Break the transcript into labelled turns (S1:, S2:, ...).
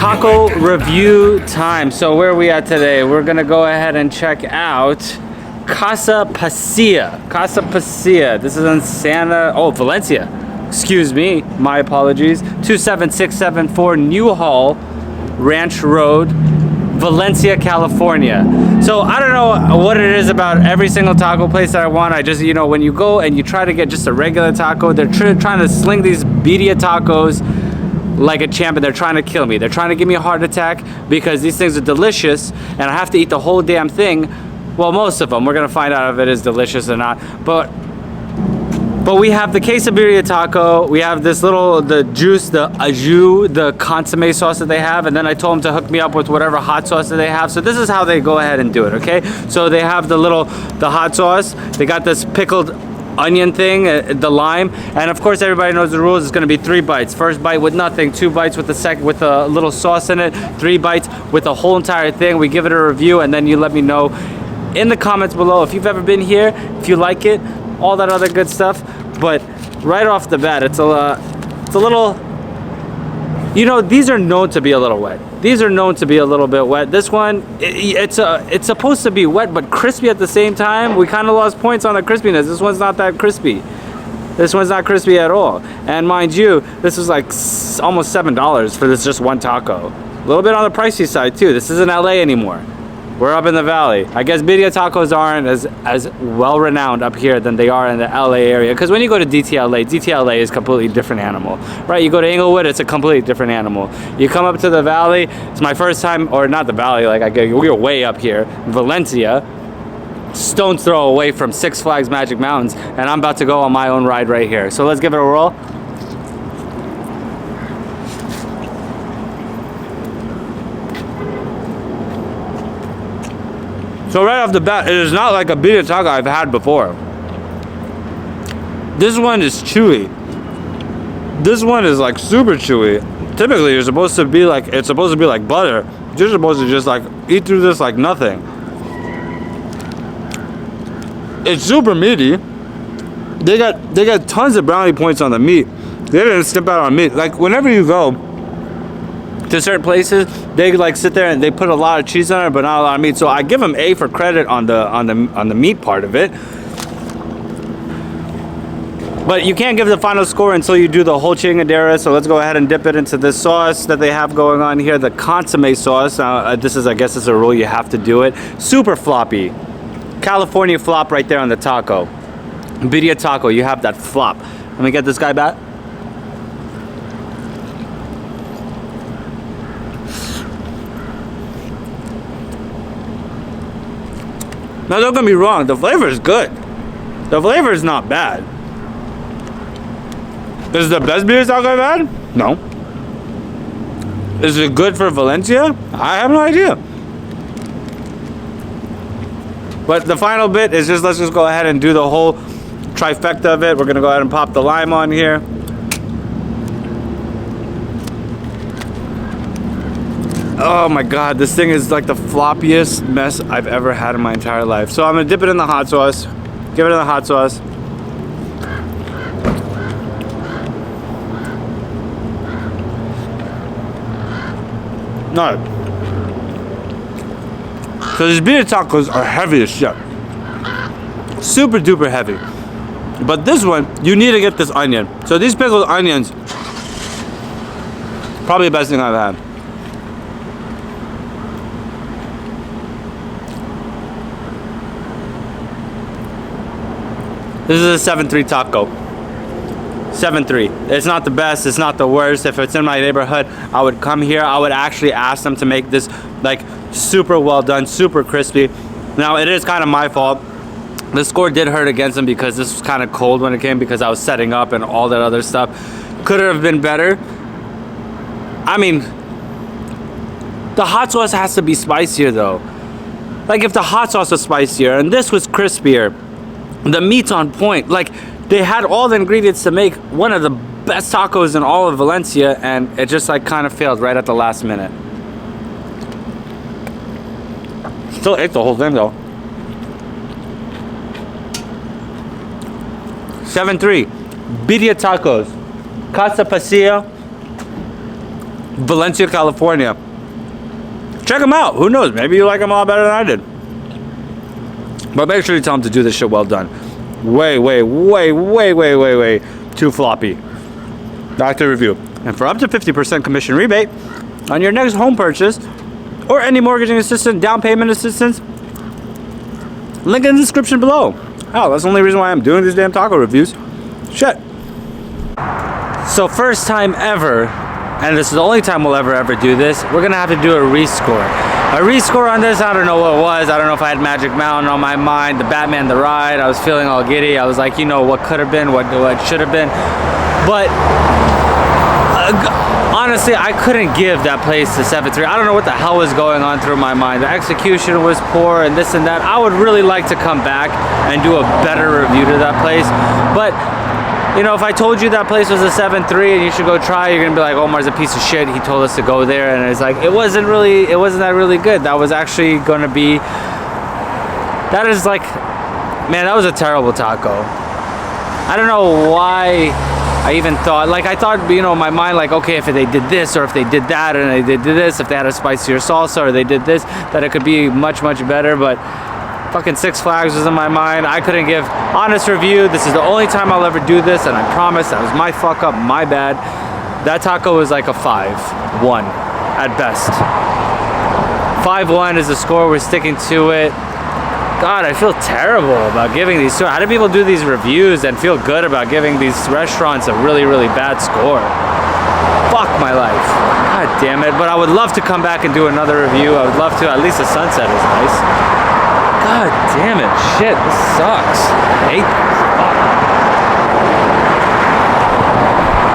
S1: taco review time. So where are we at today? We're gonna go ahead and check out Casa Pasilla. Casa Pasilla. This is in Valencia. Excuse me, my apologies. 27674 Newhall Ranch Road, Valencia, California. So I don't know what it is about every single taco place that I want. I just, you know, when you go and you try to get just a regular taco, they're trying to sling these birria tacos like a champ, and they're trying to kill me. They're trying to give me a heart attack because these things are delicious and I have to eat the whole damn thing. Well, most of them. We're gonna find out if it is delicious or not. But we have the quesadilla taco. We have this the juice, the au jus, the consomme sauce that they have, and then I told them to hook me up with whatever hot sauce that they have. So this is how they go ahead and do it, okay? So they have the hot sauce. They got this pickled onion thing, the lime, and of course everybody knows the rules. It's going to be 3 bites. First bite with nothing, 2 bites with with a little sauce in it, 3 bites with the whole entire thing. We give it a review, and then you let me know in the comments below if you've ever been here, if you like it, all that other good stuff. But right off the bat, it's a little, you know, these are known to be a little wet. These are known to be a little bit wet. This one, it's supposed to be wet but crispy at the same time. We kind of lost points on the crispiness. This one's not that crispy. This one's not crispy at all. And mind you, this is like almost $7 for this just one taco. A little bit on the pricey side too. This isn't LA anymore. We're up in the valley. I guess birria tacos aren't as well renowned up here than they are in the LA area. Because when you go to DTLA is a completely different animal, right? You go to Inglewood, it's a completely different animal. You come up to the valley, it's my first time, or not the valley, like we're way up here, Valencia, stone's throw away from Six Flags Magic Mountains, and I'm about to go on my own ride right here. So let's give it a roll. So right off the bat, it is not like a birria taco I've had before. This one is chewy. This one is like super chewy. Typically, it's supposed to be like butter. You're supposed to just like eat through this like nothing. It's super meaty. They got tons of brownie points on the meat. They didn't skip out on meat. Like whenever you go to certain places, they like sit there and they put a lot of cheese on it, but not a lot of meat. So I give them A for credit on the meat part of it. But you can't give the final score until you do the whole chingadera. So let's go ahead and dip it into this sauce that they have going on here, the consomme sauce. I guess this is a rule, you have to do it. Super floppy, California flop right there on the taco. Birria taco, you have that flop. Let me get this guy back. Now don't get me wrong, the flavor is good. The flavor is not bad. Is it the best birria taco I've had? No. Is it good for Valencia? I have no idea. But the final bit is let's just go ahead and do the whole trifecta of it. We're gonna go ahead and pop the lime on here. Oh my god, this thing is like the floppiest mess I've ever had in my entire life. So I'm gonna dip it in the hot sauce. Give it in the hot sauce. No. So these birria tacos are heavy as shit. Super duper heavy. But this one, you need to get this onion. So these pickled onions, probably the best thing I've had. This is a 7-3 taco. 7-3. It's not the best, it's not the worst. If it's in my neighborhood, I would come here. I would actually ask them to make this like super well done, super crispy. Now it is kind of my fault. The score did hurt against them because this was kind of cold when it came, because I was setting up and all that other stuff. Could it have been better? I mean, the hot sauce has to be spicier though. Like if the hot sauce was spicier and this was crispier, the meat's on point. Like they had all the ingredients to make one of the best tacos in all of Valencia, and it just like kind of failed right at the last minute. Still ate the whole thing though. 7-3 birria tacos, Casa Pasilla, Valencia, California. Check them out. Who knows? Maybe you like them a lot better than I did. But make sure you tell them to do this shit well done. Way too floppy. Back to review. And for up to 50% commission rebate on your next home purchase or any mortgaging assistance, down payment assistance, link in the description below. Oh, that's the only reason why I'm doing these damn taco reviews. Shit. So first time ever, and this is the only time we'll ever do this, we're gonna have to do a rescore. A rescore on this, I don't know what it was. I don't know if I had Magic Mountain on my mind, the Batman the Ride. I was feeling all giddy. I was like, you know, what could have been, what should have been. But honestly, I couldn't give that place a 7.3. I don't know what the hell was going on through my mind. The execution was poor and this and that. I would really like to come back and do a better review to that place. But you know, if I told you that place was a 7.3 and you should go try, you're gonna be like, Omar's a piece of shit. He told us to go there, and it's like it wasn't that really good. That was actually gonna be. That is like, man, that was a terrible taco. I don't know why I even thought, like I thought, you know, in my mind, like, okay, if they did this or if they did that and they did this, if they had a spicier salsa or they did this, that it could be much better. But fucking Six Flags was in my mind. I couldn't give honest review. This is the only time I'll ever do this, and I promise that was my fuck up, my bad. That taco was like a 5-1 at best. 5-1 is the score. We're sticking to it. God, I feel terrible about giving these. So how do people do these reviews and feel good about giving these restaurants a really bad score? Fuck my life. God damn it. But I would love to come back and do another review. I would love to. At least the sunset is nice. God damn it. Shit, this sucks.